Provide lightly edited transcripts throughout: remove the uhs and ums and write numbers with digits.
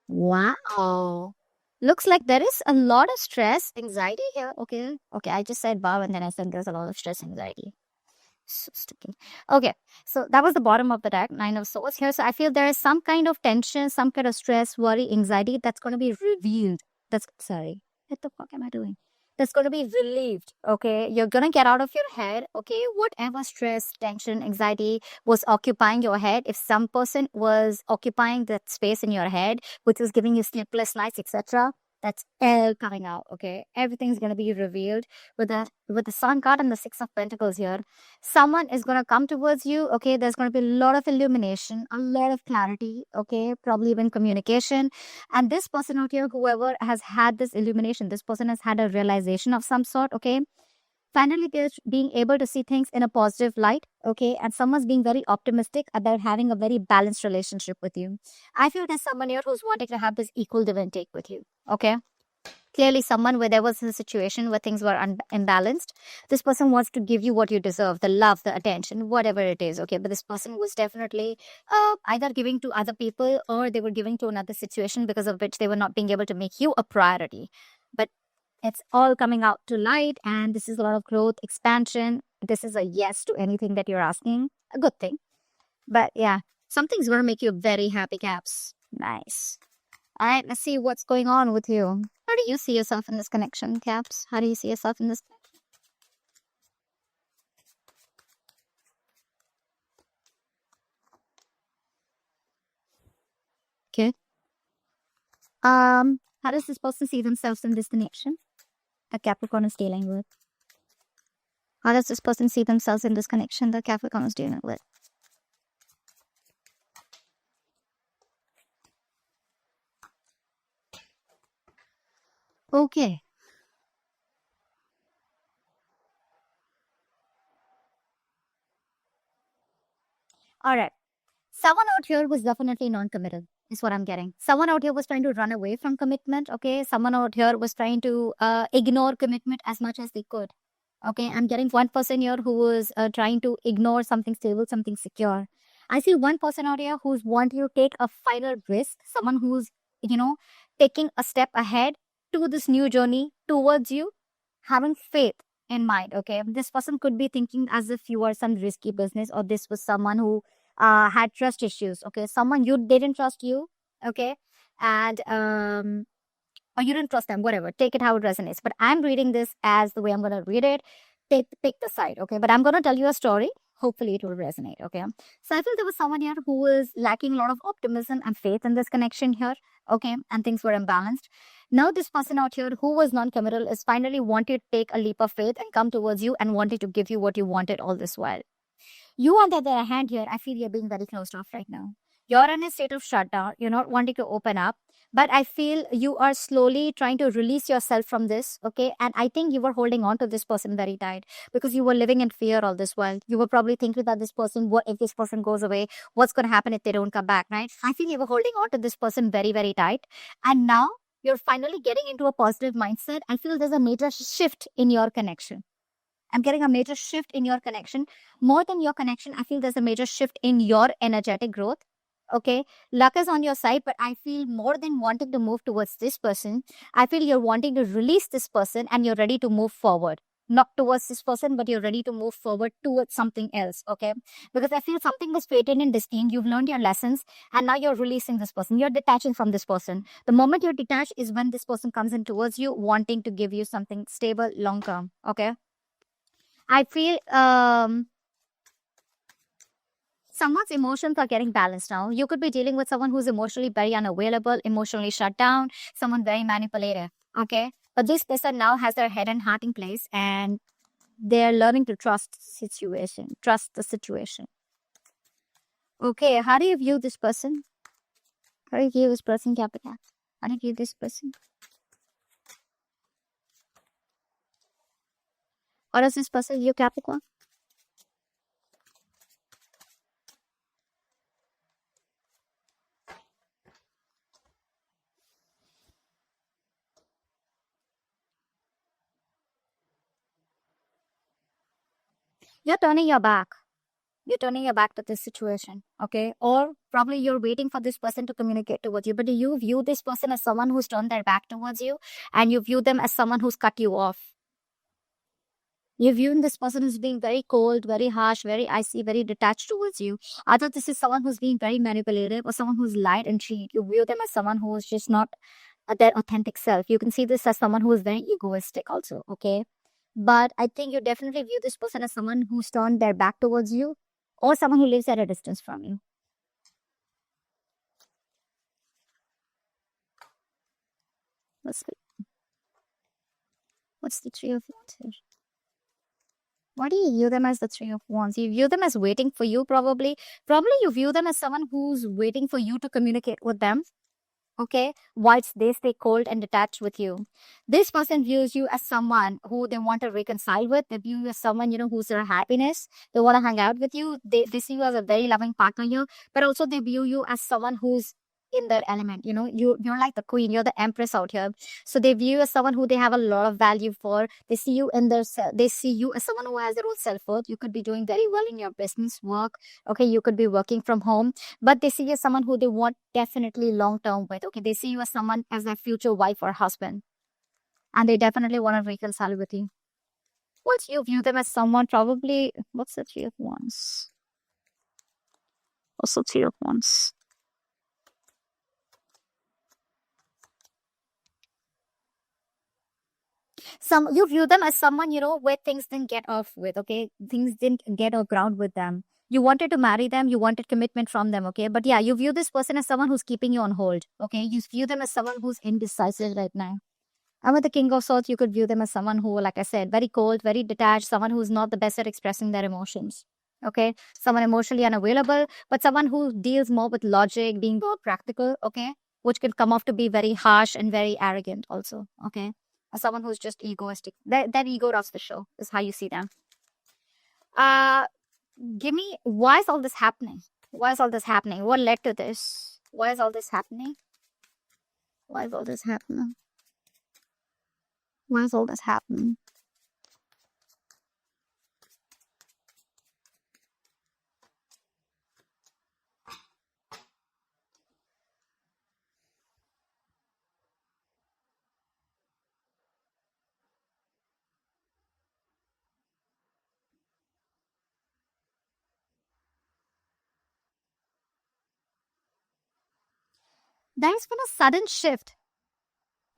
Wow. Looks like there is a lot of stress, anxiety here. Okay. Okay. I just said wow, and then I said there's a lot of stress, anxiety. So sticky. Okay. So that was the bottom of the deck, Nine of Swords here. So I feel there is some kind of tension, some kind of stress, worry, anxiety that's going to be revealed. That's sorry. What the fuck am I doing? That's going to be relieved. Okay. You're going to get out of your head. Okay. Whatever stress, tension, anxiety was occupying your head, if some person was occupying that space in your head, which was giving you sleepless nights, etc., that's all coming out. Okay. Everything's going to be revealed with the Sun card and the Six of Pentacles here. Someone is going to come towards you. Okay, there's going to be a lot of illumination, a lot of clarity. Okay, probably even communication. And this person out here, whoever has had this illumination, this person has had a realization of some sort. Okay, finally they're being able to see things in a positive light. Okay, and someone's being very optimistic about having a very balanced relationship with you. I feel there's someone here who's wanting to have this equal give and take with you. Okay, clearly someone where there was a situation where things were imbalanced. This person wants to give you what you deserve, the love, the attention, whatever it is. Okay, but this person was definitely either giving to other people, or they were giving to another situation because of which they were not being able to make you a priority. But it's all coming out to light, and this is a lot of growth, expansion. This is a yes to anything that you're asking, a good thing. But yeah, something's going to make you very happy, Caps. Nice. All right, let's see what's going on with you. How do you see yourself in this connection, Caps? How do you see yourself in this? Okay. How does this person see themselves in this connection that Capricorn is dealing with? How does this person see themselves in this connection that Capricorn is dealing with? Okay. All right. Someone out here was definitely non-committal, is what I'm getting. Someone out here was trying to run away from commitment. Okay. Someone out here was trying to ignore commitment as much as they could. Okay, I'm getting one person here who was trying to ignore something stable, something secure. I see one person out here who's wanting to take a final risk, someone who's, you know, taking a step ahead to this new journey towards you, having faith in mind. Okay, this person could be thinking as if you are some risky business, or this was someone who had trust issues. Okay, someone you didn't trust you. Okay, and or you didn't trust them, whatever. Take it how it resonates. But I'm reading this as the way I'm going to read it. Pick the side, okay? But I'm going to tell you a story. Hopefully, it will resonate, okay? So I feel there was someone here who was lacking a lot of optimism and faith in this connection here, okay? And things were imbalanced. Now, this person out here who was non-committal is finally wanting to take a leap of faith and come towards you and wanting to give you what you wanted all this while. You, on the other hand, here, I feel you're being very closed off right now. You're in a state of shutdown. You're not wanting to open up. But I feel you are slowly trying to release yourself from this. Okay. And I think you were holding on to this person very tight because you were living in fear all this while. You were probably thinking that this person, what if this person goes away? What's going to happen if they don't come back? Right. I feel you were holding on to this person very, very tight. And now you're finally getting into a positive mindset. I feel there's a major shift in your connection. I'm getting a major shift in your connection. More than your connection, I feel there's a major shift in your energetic growth. Okay. Luck is on your side, but I feel more than wanting to move towards this person, I feel you're wanting to release this person and you're ready to move forward. Not towards this person, but you're ready to move forward towards something else. Okay. Because I feel something was fated and destined. You've learned your lessons and now you're releasing this person. You're detaching from this person. The moment you're detached is when this person comes in towards you, wanting to give you something stable, long term. Okay. I feel someone's emotions are getting balanced now. You could be dealing with someone who's emotionally very unavailable, emotionally shut down, someone very manipulative. Okay. But this person now has their head and heart in place and they're learning to trust the situation. Okay. How do you view this person? How do you view this person, Capricorn? How do you view this person? Or does this person view Capricorn? You're turning your back. You're turning your back to this situation, okay? Or probably you're waiting for this person to communicate towards you, but do you view this person as someone who's turned their back towards you, and you view them as someone who's cut you off? You're viewing this person as being very cold, very harsh, very icy, very detached towards you. Either this is someone who's being very manipulative or someone who's lied and cheat. You view them as someone who's just not their authentic self. You can see this as someone who is very egoistic also, okay? But I think you definitely view this person as someone who's turned their back towards you or someone who lives at a distance from you. What's the Three of Wands here? Why do you view them as the Three of Wands? You view them as waiting for you, probably. Probably you view them as someone who's waiting for you to communicate with them, okay? Whilst they stay cold and detached with you. This person views you as someone who they want to reconcile with. They view you as someone, who's their happiness. They want to hang out with you. They see you as a very loving partner here. But also they view you as someone who's in their element. You're like the queen. You're the empress out here. So they view you as someone who they have a lot of value for. They see you they see you as someone who has their own self-worth. You could be doing very well in your business work. Okay, you could be working from home. But they see you as someone who they want definitely long-term with. Okay, they see you as someone as their future wife or husband. And they definitely want to reconcile with you. Once you view them as someone, probably, what's the Three of Wands? Also Three of Wands. You view them as someone, where things didn't get off with, okay? Things didn't get a ground with them. You wanted to marry them, you wanted commitment from them, okay? But yeah, you view this person as someone who's keeping you on hold, okay? You view them as someone who's indecisive right now. And with the King of Swords, you could view them as someone who, like I said, very cold, very detached, someone who's not the best at expressing their emotions. Okay, someone emotionally unavailable, but someone who deals more with logic, being more practical, okay, which can come off to be very harsh and very arrogant also, okay. Or someone who's just egoistic. That ego runs the show, is how you see them. Give me, why is all this happening? Why is all this happening? What led to this? Why is all this happening? Why is all this happening? Why is all this happening? There's been a sudden shift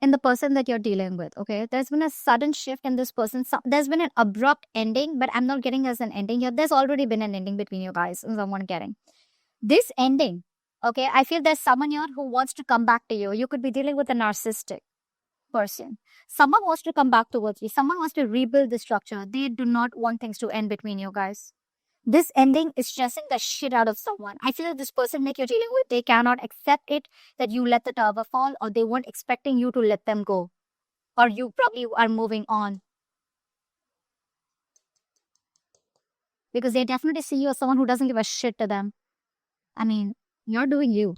in the person that you're dealing with, okay? There's been a sudden shift in this person. There's been an abrupt ending, but I'm not getting as an ending here. There's already been an ending between you guys, is what I'm getting. This ending, okay, I feel there's someone here who wants to come back to you. You could be dealing with a narcissistic person. Someone wants to come back towards you. Someone wants to rebuild the structure. They do not want things to end between you guys. This ending is stressing the shit out of someone. I feel that this person that you're dealing with, they cannot accept it that you let the tower fall, or they weren't expecting you to let them go, or you probably are moving on. Because they definitely see you as someone who doesn't give a shit to them. I mean, you're doing you.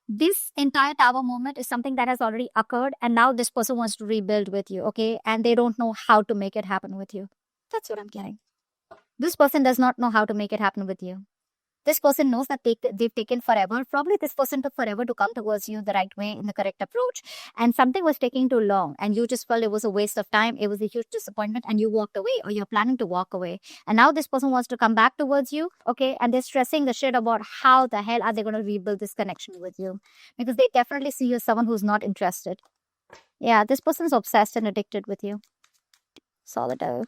This entire tower moment is something that has already occurred, and now this person wants to rebuild with you, okay? And they don't know how to make it happen with you. That's what I'm getting. This person does not know how to make it happen with you. This person knows that they've taken forever. Probably this person took forever to come towards you the right way, in the correct approach. And something was taking too long. And you just felt it was a waste of time. It was a huge disappointment. And you walked away, or you're planning to walk away. And now this person wants to come back towards you. Okay. And they're stressing the shit about how the hell are they going to rebuild this connection with you. Because they definitely see you as someone who's not interested. Yeah. This person's obsessed and addicted with you. Solitaire.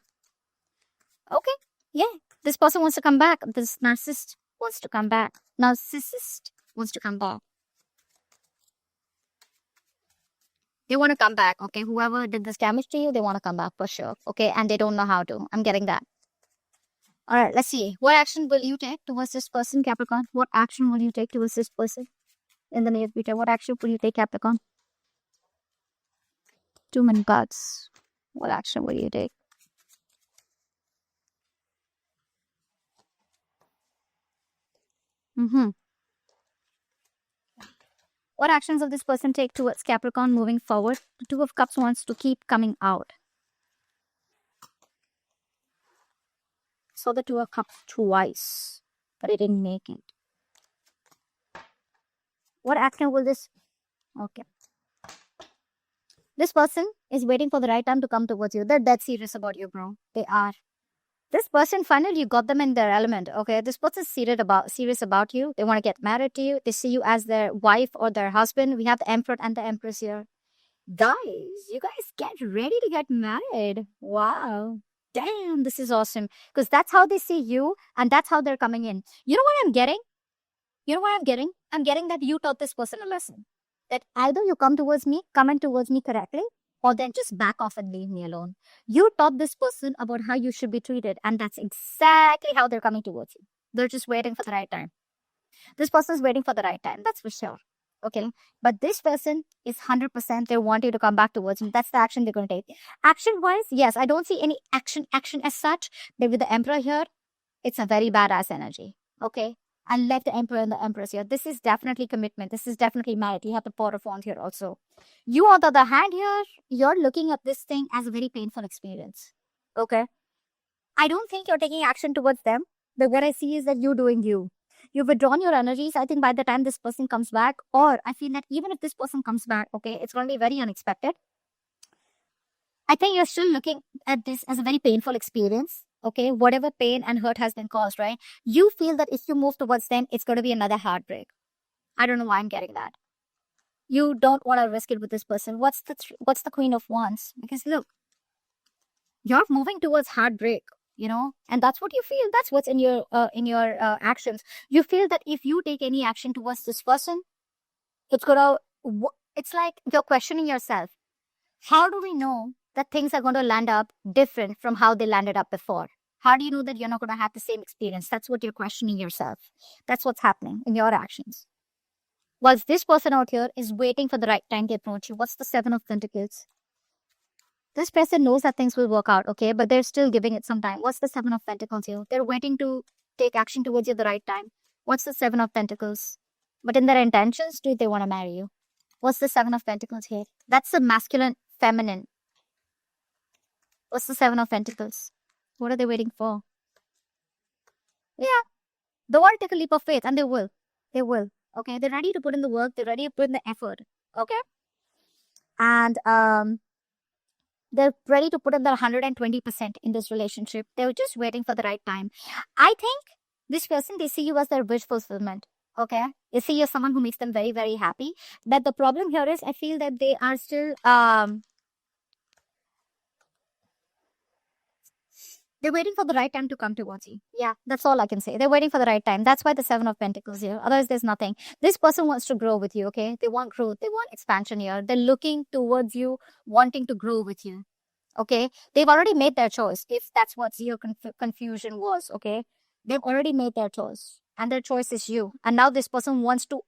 Okay. Yeah. This person wants to come back. This narcissist wants to come back. Narcissist wants to come back. They want to come back, okay? Whoever did this damage to you, they want to come back for sure, okay? And they don't know how to. I'm getting that. All right, let's see. What action will you take towards this person, Capricorn? What action will you take towards this person in the near future? What action will you take, Capricorn? 2 minute cards. What action will you take? What actions will this person take towards Capricorn moving forward? The Two of Cups wants to keep coming out. saw the Two of Cups twice, but it didn't make it. What action will this... Okay. This person is waiting for the right time to come towards you. They're dead serious about you, bro. They are. This person, finally, you got them in their element, okay? This person's serious about you. They want to get married to you. They see you as their wife or their husband. We have the Emperor and the Empress here. Guys, you guys get ready to get married. Wow. Damn, this is awesome. Because that's how they see you and that's how they're coming in. You know what I'm getting? I'm getting that you taught this person a lesson. That either you come in towards me correctly, or then just back off and leave me alone. You taught this person about how you should be treated, and that's exactly how they're coming towards you. They're just waiting for the right time. This person's waiting for the right time, that's for sure. Okay, but this person is 100%, they want you to come back towards them. That's the action they're going to take. Action-wise, yes, I don't see any action as such. But with the Emperor here, it's a very badass energy. Okay, I left the Emperor and the Empress here. This is definitely commitment. This is definitely marriage. You have the Four of Wands here also. You, on the other hand, here, you're looking at this thing as a very painful experience. Okay? I don't think you're taking action towards them. But what I see is that you're doing you. You've withdrawn your energies. I think by the time this person comes back, or I feel that even if this person comes back, okay, it's going to be very unexpected. I think you're still looking at this as a very painful experience. Okay, whatever pain and hurt has been caused, right? You feel that if you move towards them, it's going to be another heartbreak. I don't know why I'm getting that. You don't want to risk it with this person. What's the Queen of Wands? Because look, you're moving towards heartbreak, you know, and that's what you feel. That's what's in your actions. You feel that if you take any action towards this person, it's like you're questioning yourself. How do we know that things are going to land up different from how they landed up before? How do you know that you're not going to have the same experience? That's what you're questioning yourself. That's what's happening in your actions. Whilst this person out here is waiting for the right time to approach you. What's the Seven of Pentacles? This person knows that things will work out, okay? But they're still giving it some time. What's the Seven of Pentacles here? They're waiting to take action towards you at the right time. What's the Seven of Pentacles? But in their intentions, do they want to marry you? What's the Seven of Pentacles here? That's the masculine, feminine. What's the Seven of Pentacles? What are they waiting for? Yeah, they want to take a leap of faith, and they will. They will. Okay, they're ready to put in the work. They're ready to put in the effort. Okay, and they're ready to put in their 120% in this relationship. They're just waiting for the right time. I think this person, they see you as their wish fulfillment. Okay, they see you as someone who makes them very, very happy. But the problem here is, I feel that they are still they're waiting for the right time to come towards you. Yeah, that's all I can say. They're waiting for the right time. That's why the Seven of Pentacles here. Otherwise, there's nothing. This person wants to grow with you, okay? They want growth. They want expansion here. They're looking towards you, wanting to grow with you, okay? They've already made their choice, if that's what your confusion was, okay? They've already made their choice, and their choice is you. And now this person wants to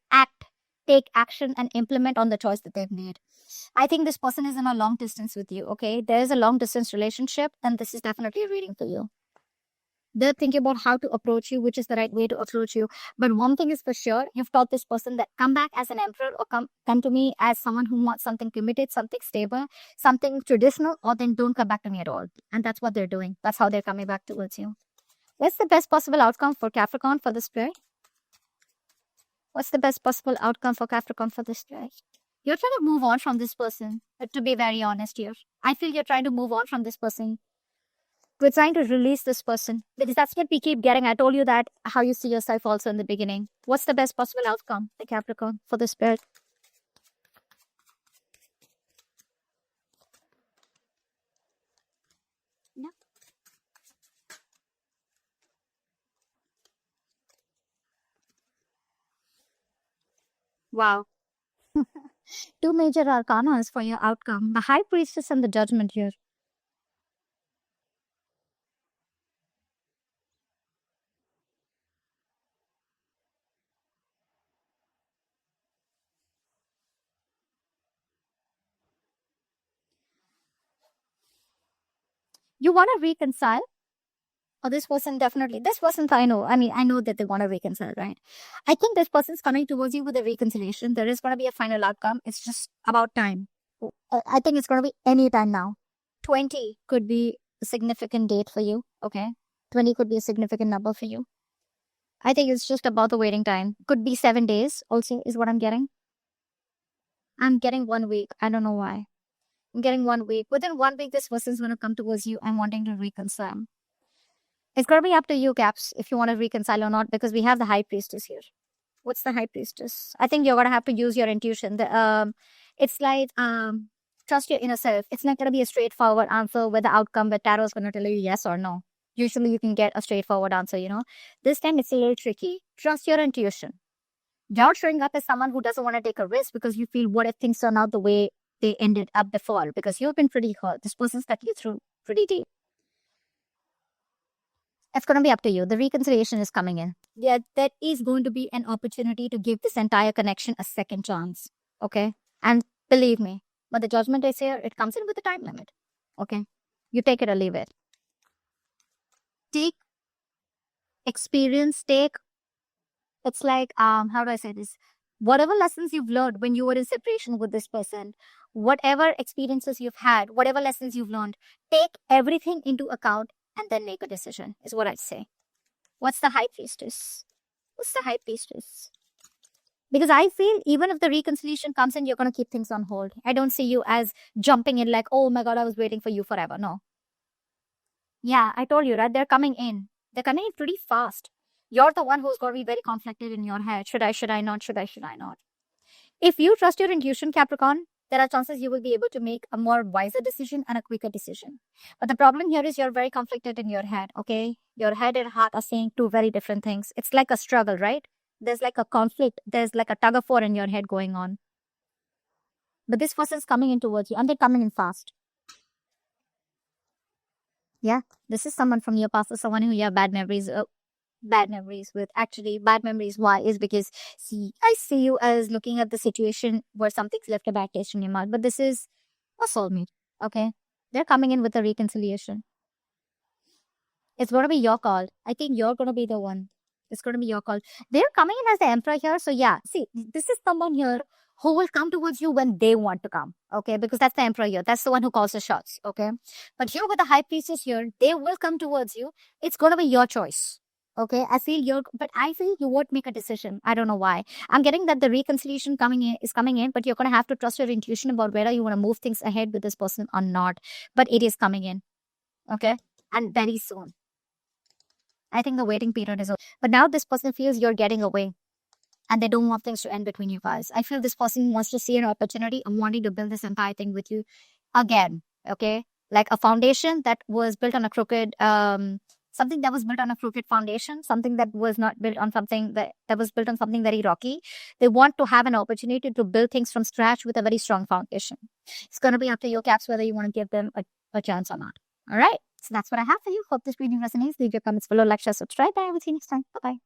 take action and implement on the choice that they've made. I think this person is in a long distance with you, okay? There is a long distance relationship, and this is definitely a reading for you. They're thinking about how to approach you, which is the right way to approach you. But one thing is for sure, you've taught this person that come back as an emperor, or come to me as someone who wants something committed, something stable, something traditional, or then don't come back to me at all. And that's what they're doing. That's how they're coming back towards you. What's the best possible outcome for Capricorn for this period? What's the best possible outcome for Capricorn for this period? You're trying to move on from this person, to be very honest here. I feel you're trying to move on from this person. We're trying to release this person, because that's what we keep getting. I told you that, how you see yourself also in the beginning. What's the best possible outcome, the Capricorn, for this period? No. Wow. Two major arcanas for your outcome. The High Priestess and the Judgment here. You want to reconcile? Or this person definitely, this person I know. I mean, I know that they want to reconcile, right? I think this person's coming towards you with a reconciliation. There is going to be a final outcome. It's just about time. I think it's going to be any time now. 20 could be a significant date for you, okay? 20 could be a significant number for you. I think it's just about the waiting time. Could be 7 days also, is what I'm getting. I'm getting 1 week. I don't know why. I'm getting 1 week. Within 1 week, this person's going to come towards you and wanting to reconcile. It's going to be up to you, Caps, if you want to reconcile or not, because we have the High Priestess here. What's the High Priestess? I think you're going to have to use your intuition. It's like trust your inner self. It's not going to be a straightforward answer where the outcome where tarot is going to tell you yes or no. Usually you can get a straightforward answer, This time it's a little tricky. Trust your intuition. Doubt showing up as someone who doesn't want to take a risk because you feel, what if things turn out the way they ended up before? Because you've been pretty hurt. This person's cut you through pretty deep. It's going to be up to you. The reconciliation is coming in. Yeah, that is going to be an opportunity to give this entire connection a second chance. Okay? And believe me, when the judgment is here, it comes in with a time limit. Okay? You take it or leave it. Take experience, it's like, how do I say this? Whatever lessons you've learned when you were in separation with this person, whatever experiences you've had, whatever lessons you've learned, take everything into account and then make a decision, is what I'd say. What's the High Priestess? What's the High Priestess? Because I feel even if the reconciliation comes in, you're going to keep things on hold. I don't see you as jumping in like, oh my God, I was waiting for you forever. No. Yeah, I told you, right? They're coming in. They're coming in pretty fast. You're the one who's going to be very conflicted in your head. Should I not? Should I not? If you trust your intuition, Capricorn, there are chances you will be able to make a more wiser decision and a quicker decision. But the problem here is you're very conflicted in your head, okay? Your head and heart are saying two very different things. It's like a struggle, right? There's like a conflict. There's like a tug of war in your head going on. But this person's coming in towards you and they're coming in fast. Yeah, this is someone from your past or someone who you have bad memories with. Actually, bad memories. Why? Is because, see, I see you as looking at the situation where something's left a bad taste in your mouth, but this is a soulmate. Okay, they're coming in with a reconciliation. It's going to be your call. I think you're going to be the one. It's going to be your call. They're coming in as the Emperor here. So yeah, see, this is someone here who will come towards you when they want to come. Okay, because that's the Emperor here. That's the one who calls the shots. Okay, but here with the High Priestess here, they will come towards you. It's going to be your choice. Okay, I feel you won't make a decision. I don't know why. I'm getting that the reconciliation is coming in, but you're going to have to trust your intuition about whether you want to move things ahead with this person or not. But it is coming in. Okay, and very soon. I think the waiting period is over. But now this person feels you're getting away and they don't want things to end between you guys. I feel this person wants to see an opportunity and wanting to build this entire thing with you again. Okay, like a foundation that was built on a crooked something that was built on a crooked foundation, something that was not built on something that was built on something very rocky. They want to have an opportunity to build things from scratch with a very strong foundation. It's going to be up to your Caps whether you want to give them a chance or not. All right. So that's what I have for you. Hope this reading resonates. Leave your comments below, like, share, subscribe, and I will see you next time. Bye-bye.